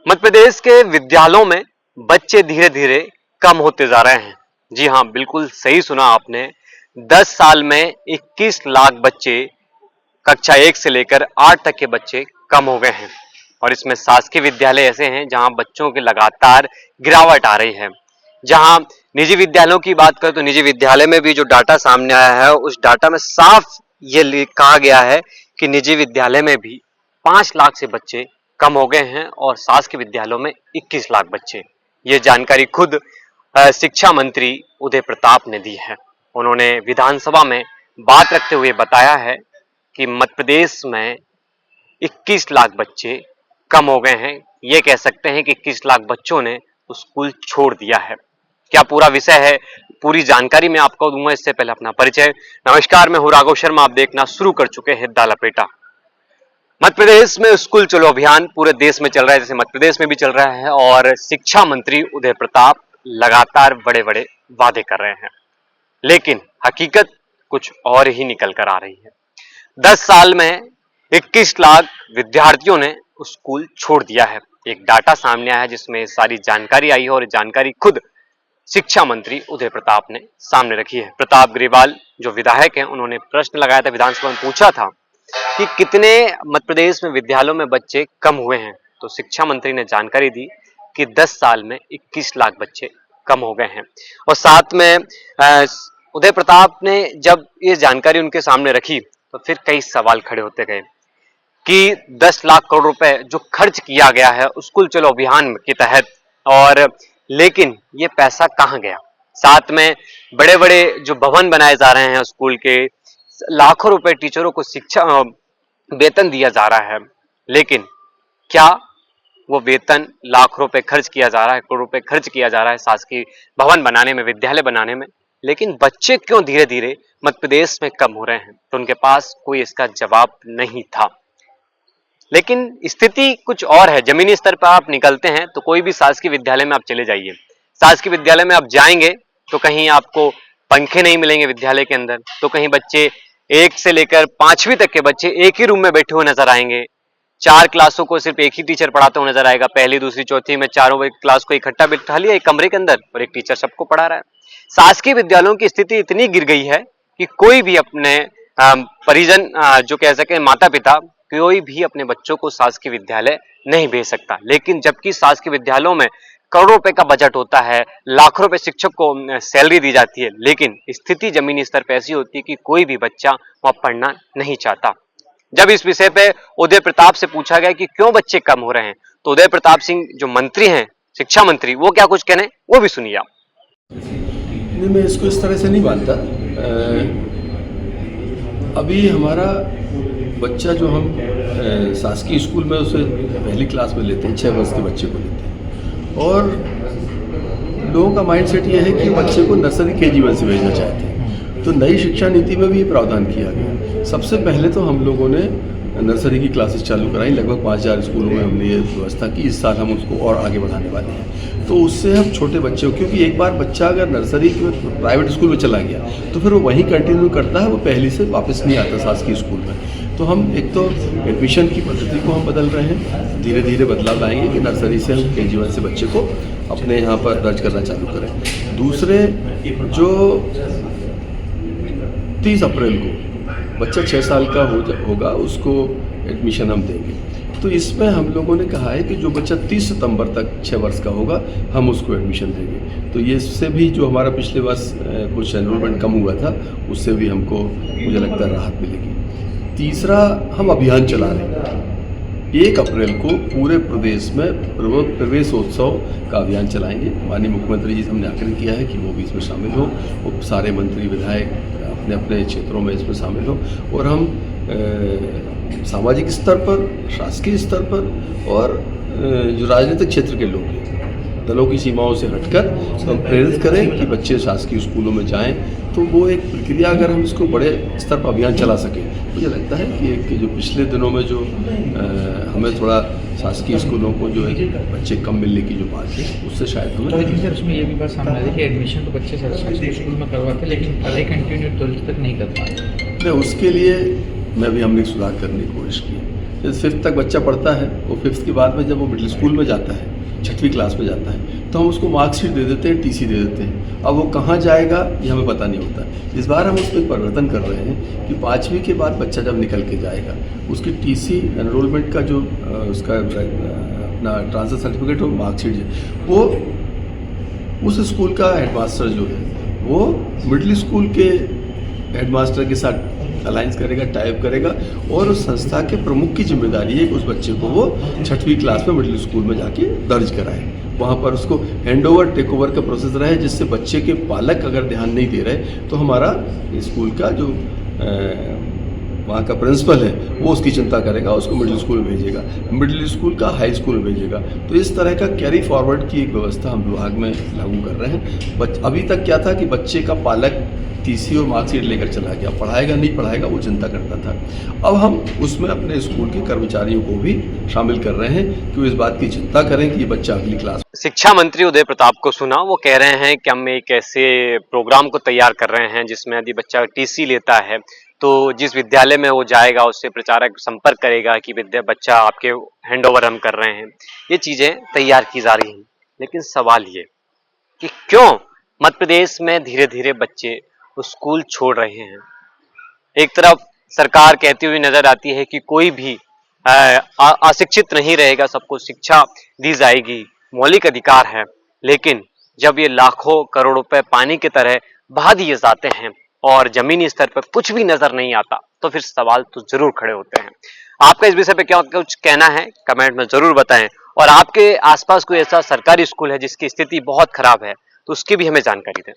मध्य प्रदेश के विद्यालयों में बच्चे धीरे धीरे कम होते जा रहे हैं। जी हाँ, बिल्कुल सही सुना आपने। 10 साल में 21 लाख बच्चे कक्षा 1 से लेकर 8 तक के बच्चे कम हो गए हैं और इसमें शासकीय विद्यालय ऐसे हैं जहां बच्चों की लगातार गिरावट आ रही है। जहां निजी विद्यालयों की बात करें तो निजी विद्यालय में भी जो डाटा सामने आया है उस डाटा में साफ ये कहा गया है कि निजी विद्यालय में भी 5 लाख से बच्चे कम हो गए हैं और शासकीय विद्यालयों में 21 लाख बच्चे। ये जानकारी खुद शिक्षा मंत्री उदय प्रताप ने दी है। उन्होंने विधानसभा में बात रखते हुए बताया है कि मध्य प्रदेश में 21 लाख बच्चे कम हो गए हैं। ये कह सकते हैं कि 21 लाख बच्चों ने स्कूल छोड़ दिया है। क्या पूरा विषय है, पूरी जानकारी मैं आपको दूंगा। इससे पहले अपना परिचय। नमस्कार, मैं हूं राघव शर्मा। आप देखना शुरू कर चुके हैं द लपेटा। मध्य प्रदेश में स्कूल चलो अभियान पूरे देश में चल रहा है, जैसे मध्य प्रदेश में भी चल रहा है और शिक्षा मंत्री उदय प्रताप लगातार बड़े बड़े वादे कर रहे हैं, लेकिन हकीकत कुछ और ही निकल कर आ रही है। 10 साल में 21 लाख विद्यार्थियों ने स्कूल छोड़ दिया है। एक डाटा सामने आया है जिसमें सारी जानकारी आई है और जानकारी खुद शिक्षा मंत्री उदय प्रताप ने सामने रखी है। प्रताप ग्रेवाल जो विधायक हैं, उन्होंने प्रश्न लगाया था, विधानसभा में पूछा था कि कितने मध्य प्रदेश में विद्यालयों में बच्चे कम हुए हैं, तो शिक्षा मंत्री ने जानकारी दी कि 10 साल में 21 लाख बच्चे कम हो गए हैं। और साथ में उदय प्रताप ने जब ये जानकारी उनके सामने रखी तो फिर कई सवाल खड़े होते गए कि 10 लाख करोड़ रुपए जो खर्च किया गया है स्कूल चलो अभियान के तहत, और लेकिन ये पैसा कहाँ गया। साथ में बड़े बड़े जो भवन बनाए जा रहे हैं स्कूल के, लाखों रुपए टीचरों को शिक्षा वेतन दिया जा रहा है, लेकिन क्या वो वेतन लाख रुपए खर्च किया जा रहा है, करोड़ रुपए खर्च किया जा रहा है शासकीय भवन बनाने में, विद्यालय बनाने में, लेकिन बच्चे क्यों धीरे धीरे मध्य प्रदेश में कम हो रहे हैं? तो उनके पास कोई इसका जवाब नहीं था। लेकिन स्थिति कुछ और है। जमीनी स्तर पर आप निकलते हैं तो कोई भी शासकीय विद्यालय में आप चले जाइए, शासकीय विद्यालय में आप जाएंगे तो कहीं आपको पंखे नहीं मिलेंगे विद्यालय के अंदर, तो कहीं बच्चे 1 से लेकर 5वीं तक के बच्चे एक ही रूम में बैठे हुए नजर आएंगे। 4 क्लासों को सिर्फ एक ही टीचर पढ़ाते हुए नजर आएगा। पहली, दूसरी, चौथी में चारों क्लास को इकट्ठा बिठा लिया एक कमरे के अंदर और एक टीचर सबको पढ़ा रहा है। शासकीय विद्यालयों की स्थिति इतनी गिर गई है कि कोई भी अपने परिजन जो कह सके माता पिता, कोई भी अपने बच्चों को शासकीय विद्यालय नहीं भेज सकता। लेकिन जबकि शासकीय विद्यालयों में करोड़ों रुपए का बजट होता है, लाखों रुपए शिक्षक को सैलरी दी जाती है, लेकिन स्थिति जमीनी स्तर पर ऐसी होती है कि कोई भी बच्चा वहां पढ़ना नहीं चाहता। जब इस विषय पे उदय प्रताप से पूछा गया कि क्यों बच्चे कम हो रहे हैं, तो उदय प्रताप सिंह जो मंत्री हैं, शिक्षा मंत्री, वो क्या कुछ कहने, वो भी सुनिए आप। नहीं, मैं इसको इस तरह से नहीं मानता। अभी हमारा बच्चा जो हम शासकीय स्कूल में उसे पहली क्लास में लेते हैं, 6 वर्ष के बच्चे को लेते हैं, और लोगों का माइंडसेट ये है कि बच्चे को नर्सरी KG1 से भेजना चाहते हैं। तो नई शिक्षा नीति में भी ये प्रावधान किया गया। सबसे पहले तो हम लोगों ने नर्सरी की क्लासेस चालू कराई, लगभग 5000 स्कूलों में हमने ये व्यवस्था की। इस साल हम उसको और आगे बढ़ाने वाले हैं। तो उससे हम छोटे बच्चों, क्योंकि एक बार बच्चा अगर नर्सरी के प्राइवेट स्कूल में चला गया तो फिर वो वहीं कंटिन्यू करता है, वो पहले से वापस नहीं आता शासकीय स्कूल में। तो हम एक तो एडमिशन की पद्धति को हम बदल रहे हैं, धीरे धीरे बदलाव लाएंगे कि नर्सरी से हम KG1 से बच्चे को अपने यहाँ पर दर्ज करना चालू करें। दूसरे, जो 30 अप्रैल को बच्चा 6 साल का होगा उसको एडमिशन हम देंगे। तो इसमें हम लोगों ने कहा है कि जो बच्चा 30 सितंबर तक 6 वर्ष का होगा हम उसको एडमिशन देंगे। तो ये इससे भी जो हमारा पिछले वर्ष कुछ एनरोलमेंट कम हुआ था उससे भी हमको मुझे लगता है राहत मिलेगी। तीसरा, हम अभियान चला रहे हैं। 1 अप्रैल को पूरे प्रदेश में प्रवेशोत्सव का अभियान चलाएंगे। माननीय मुख्यमंत्री जी से हमने आग्रह किया है कि वो भी इसमें शामिल हो, वो सारे मंत्री विधायक अपने अपने क्षेत्रों में इसमें शामिल हो, और हम सामाजिक स्तर पर, शासकीय स्तर पर और जो राजनीतिक क्षेत्र के लोग हैं, दलों की सीमाओं से हटकर हम प्रेरित करें कि बच्चे शासकीय स्कूलों में जाएं। तो वो एक प्रक्रिया, अगर हम इसको बड़े स्तर पर अभियान चला सकें, मुझे लगता है कि जो पिछले दिनों में जो हमें थोड़ा शासकीय स्कूलों को जो है बच्चे कम मिलने की जो बात है, उससे शायद हमें। तो लेकिन सर उसमें ये भी बात सामने आई कि एडमिशन तो बच्चे शासकीय स्कूल में करवाते, लेकिन पढ़ाई कंटिन्यू 12th तक नहीं कर पाते। नहीं, उसके लिए मैं भी हमने सुधार करने की कोशिश की। जैसे 5th तक बच्चा पढ़ता है, वो 5th के बाद में जब वो मिडिल स्कूल में जाता है, 6वीं क्लास में जाता है, तो हम उसको मार्कशीट दे देते हैं, टीसी दे देते हैं। अब वो कहाँ जाएगा ये हमें पता नहीं होता। इस बार हम उसमें एक परिवर्तन कर रहे हैं कि 5वीं के बाद बच्चा जब निकल के जाएगा, उसकी टीसी एनरोलमेंट का जो उसका अपना ट्रांसफर सर्टिफिकेट और मार्कशीट है, वो उस स्कूल का हेडमास्टर जो है वो मिडिल स्कूल के हेडमास्टर के साथ अलाइंस करेगा, टाइप करेगा, और उस संस्था के प्रमुख की जिम्मेदारी है कि उस बच्चे को वो 6वीं क्लास में मिडिल स्कूल में जाके दर्ज कराए। वहाँ पर उसको हैंड ओवर टेक ओवर का प्रोसेस रहे, जिससे बच्चे के पालक अगर ध्यान नहीं दे रहे तो हमारा स्कूल का जो वहाँ का प्रिंसिपल है वो उसकी चिंता करेगा, उसको मिडिल स्कूल में भेजेगा, मिडिल स्कूल का हाई स्कूल में भेजेगा। तो इस तरह का कैरी फॉरवर्ड की एक व्यवस्था हम विभाग में लागू कर रहे हैं। अभी तक क्या था कि बच्चे का पालक टीसी और मार्कशीट लेकर चला गया, पढ़ाएगा नहीं पढ़ाएगा वो चिंता करता था। अब हम उसमें अपने स्कूल के कर्मचारियों को भी शामिल कर रहे हैं कि वो इस बात की चिंता करें कि ये बच्चा अगली क्लास। शिक्षा मंत्री उदय प्रताप को सुना, वो कह रहे हैं कि हम एक ऐसे प्रोग्राम को तैयार कर रहे हैं जिसमें यदि बच्चा टीसी लेता है तो जिस विद्यालय में वो जाएगा उससे प्रचारक संपर्क करेगा कि बच्चा आपके हैंड ओवर हम कर रहे हैं। ये चीजें तैयार की जा रही हैं, लेकिन सवाल ये कि क्यों मध्य प्रदेश में धीरे धीरे बच्चे स्कूल छोड़ रहे हैं। एक तरफ सरकार कहती हुई नजर आती है कि कोई भी अशिक्षित नहीं रहेगा, सबको शिक्षा दी जाएगी, मौलिक अधिकार है, लेकिन जब ये लाखों करोड़ रुपए पानी की तरह बहा दिए जाते हैं और जमीनी स्तर पर कुछ भी नजर नहीं आता, तो फिर सवाल तो जरूर खड़े होते हैं। आपका इस विषय पे क्या कुछ कहना है कमेंट में जरूर बताएं, और आपके आसपास कोई ऐसा सरकारी स्कूल है जिसकी स्थिति बहुत खराब है तो उसकी भी हमें जानकारी दें।